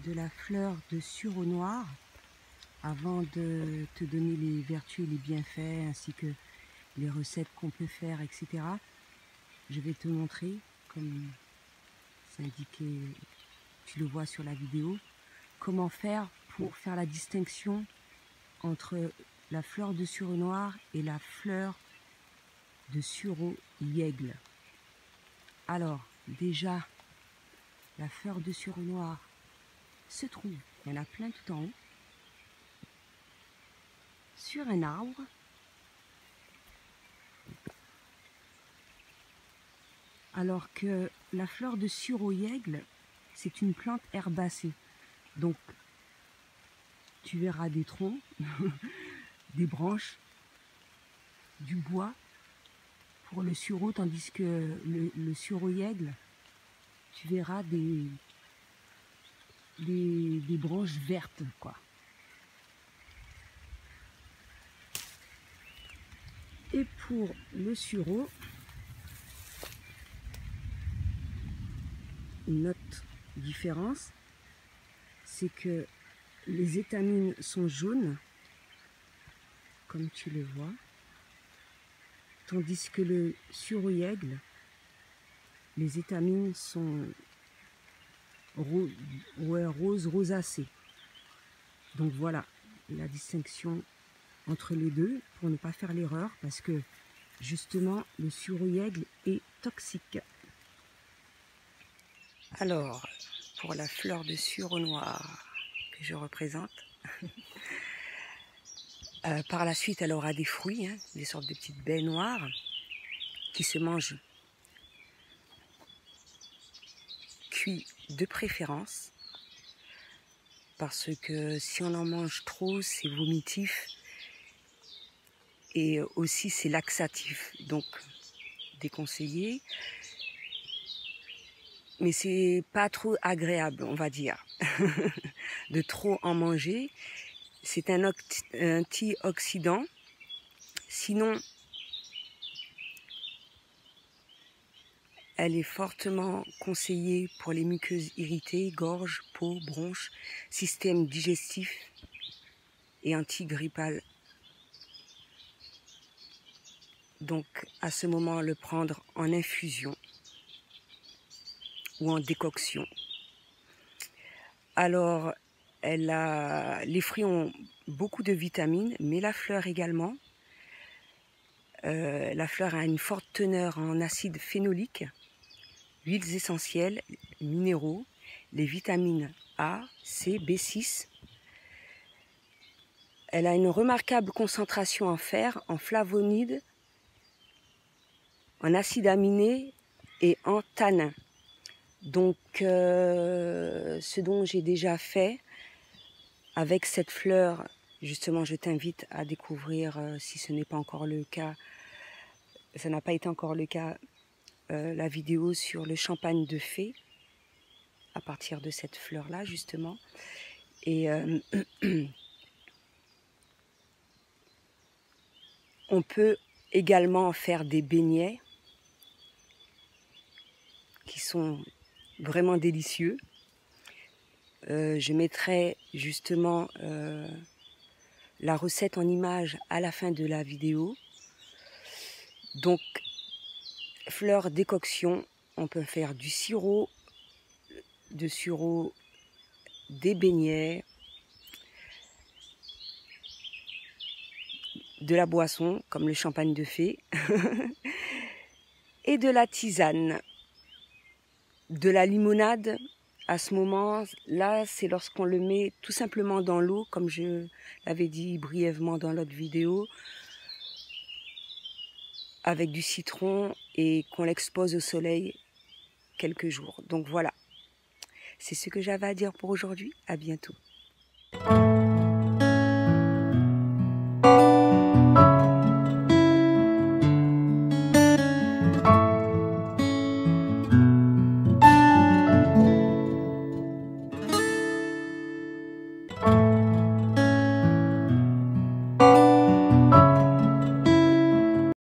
de la fleur de sureau noir avant de te donner les vertus et les bienfaits ainsi que les recettes qu'on peut faire, etc. Je vais te montrer, comme c'est indiqué, tu le vois sur la vidéo, comment faire pour faire la distinction entre la fleur de sureau noir et la fleur de sureau yègle. Alors, déjà, la fleur de sureau noir se trouve, il y en a plein tout en haut, sur un arbre. Alors que la fleur de sureau yègle, c'est une plante herbacée. Donc, tu verras des troncs, des branches, du bois pour le sureau, tandis que le sureau yègle, tu verras des branches vertes, quoi. Et pour le sureau, une autre différence, c'est que les étamines sont jaunes, comme tu le vois, tandis que le sureau yègle, les étamines sont rose rosacées. Donc voilà la distinction entre les deux pour ne pas faire l'erreur, parce que justement le sureau yègle est toxique. Alors, pour la fleur de sureau noir que je représente, par la suite elle aura des fruits, hein, des sortes de petites baies noires qui se mangent cuits de préférence, parce que si on en mange trop, c'est vomitif et aussi c'est laxatif, donc déconseillé. Mais c'est pas trop agréable, on va dire, de trop en manger. C'est un antioxydant. Sinon, elle est fortement conseillée pour les muqueuses irritées, gorge, peau, bronches, système digestif et antigrippal. Donc, à ce moment, le prendre en infusion ou en décoction. Alors, les fruits ont beaucoup de vitamines, mais la fleur également. La fleur a une forte teneur en acide phénolique, huiles essentielles, minéraux, les vitamines A, C, B6. Elle a une remarquable concentration en fer, en flavonoïdes, en acides aminés et en tanins. Donc, ce dont j'ai déjà fait avec cette fleur, justement, je t'invite à découvrir, si ce n'est pas encore le cas, ça n'a pas été encore le cas, la vidéo sur le champagne de fée, à partir de cette fleur-là, justement. Et on peut également faire des beignets qui sont vraiment délicieux. Je mettrai justement la recette en image à la fin de la vidéo. Donc, fleur décoction, on peut faire du sirop, des beignets, de la boisson comme le champagne de fée et de la tisane, de la limonade. À ce moment-là, c'est lorsqu'on le met tout simplement dans l'eau, comme je l'avais dit brièvement dans l'autre vidéo, avec du citron et qu'on l'expose au soleil quelques jours. Donc voilà, c'est ce que j'avais à dire pour aujourd'hui. À bientôt.